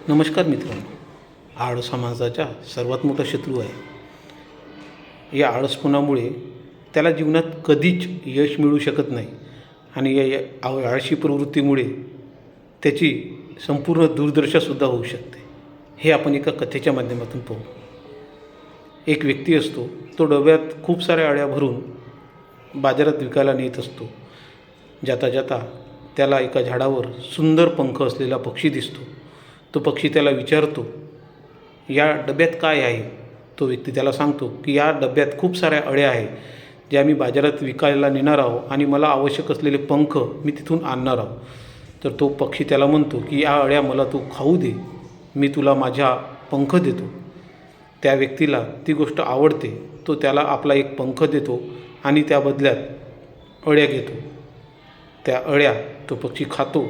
नमस्कार मित्रांनो. आळस समाजाचा सर्वात मोठा शत्रू आहे. या आळसपणामुळे त्याला जीवनात कधीच यश मिळू शकत नाही आणि या आळशी प्रवृत्तीमुळे त्याची संपूर्ण दुर्दशासुद्धा होऊ शकते. हे आपण एका कथेच्या माध्यमातून पाहू. एक व्यक्ती असतो, तो डब्यात खूप साऱ्या अळ्या भरून बाजारात विकायला नेत असतो. जाता जाता त्याला एका झाडावर सुंदर पंख असलेला पक्षी दिसतो. तो पक्षी त्याला विचारतो, या डब्यात काय आहे? तो व्यक्ती त्याला सांगतो की या डब्यात खूप साऱ्या अळ्या आहे, ज्या मी बाजारात विकायला नेणार आहो आणि मला आवश्यक असलेले पंख मी तिथून आणणार आहो. तर तो पक्षी त्याला म्हणतो की या अळ्या मला तू खाऊ दे, मी तुला माझ्या पंख देतो. त्या व्यक्तीला ती गोष्ट आवडते. तो त्याला आपला एक पंख देतो आणि त्या बदल्यात अळ्या घेतो. त्या अळ्या तो पक्षी खातो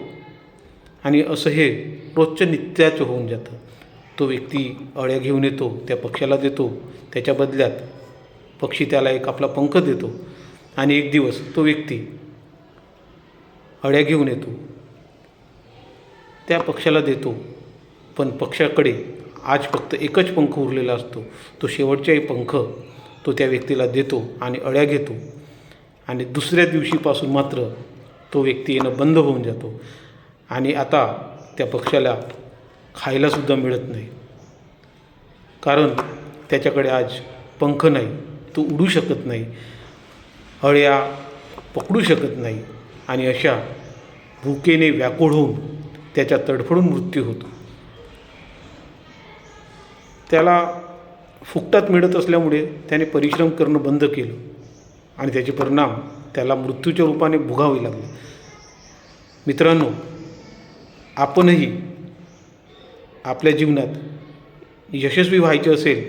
आणि असं हे रोजचं नित्याचं होऊन जातं. तो व्यक्ती अळ्या घेऊन येतो, त्या पक्ष्याला देतो, त्याच्या बदल्यात पक्षी त्याला एक आपला पंख देतो. आणि एक दिवस तो व्यक्ती अळ्या घेऊन येतो, त्या पक्ष्याला देतो, पण पक्ष्याकडे आज फक्त एकच पंख उरलेला असतो. तो शेवटचाही पंख तो त्या व्यक्तीला देतो आणि अळ्या घेतो. आणि दुसऱ्या दिवशीपासून मात्र तो व्यक्ती येणं बंद होऊन जातो आणि आता त्या पक्ष्याला खायलासुद्धा मिळत नाही, कारण त्याच्याकडे आज पंख नाही. तो उडू शकत नाही, अळ्या पकडू शकत नाही आणि अशा भुकेने व्याकुळ होऊन त्याच्या तडफडून मृत्यू होतो. त्याला फुकटात मिळत असल्यामुळे त्याने परिश्रम करणं बंद केलं आणि त्याचे परिणाम त्याला मृत्यूच्या रूपाने भोगावे लागले. मित्रांनो, आपणही आपल्या जीवनात यशस्वी व्हायचे असेल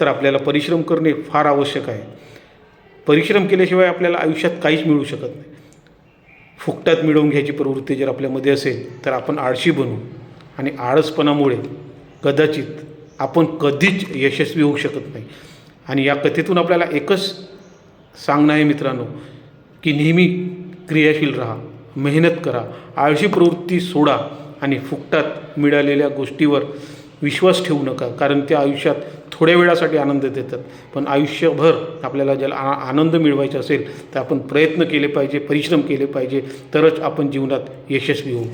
तर आपल्याला परिश्रम करणे फार आवश्यक आहे. परिश्रम केल्याशिवाय आपल्याला आयुष्यात काहीच मिळू शकत नाही. फुकटात मिळवून घ्यायची प्रवृत्ती जर आपल्यामध्ये असेल तर आपण आळशी बनू आणि आळसपणामुळे कदाचित आपण कधीच यशस्वी होऊ शकत नाही. आणि या कथेतून आपल्याला एकच सांगणं आहे मित्रांनो, की नेहमी क्रियाशील राहा, मेहनत करा, आळशी प्रवृत्ती सोडा आणि फुकटात मिळालेल्या गोष्टीवर विश्वास ठेवू नका, कारण त्या आयुष्यात थोड्या वेळासाठी आनंद देतात, पण आयुष्यभर आपल्याला ज्याला आनंद मिळवायचा असेल तर आपण प्रयत्न केले पाहिजे, परिश्रम केले पाहिजे, तरच आपण जीवनात यशस्वी होऊ.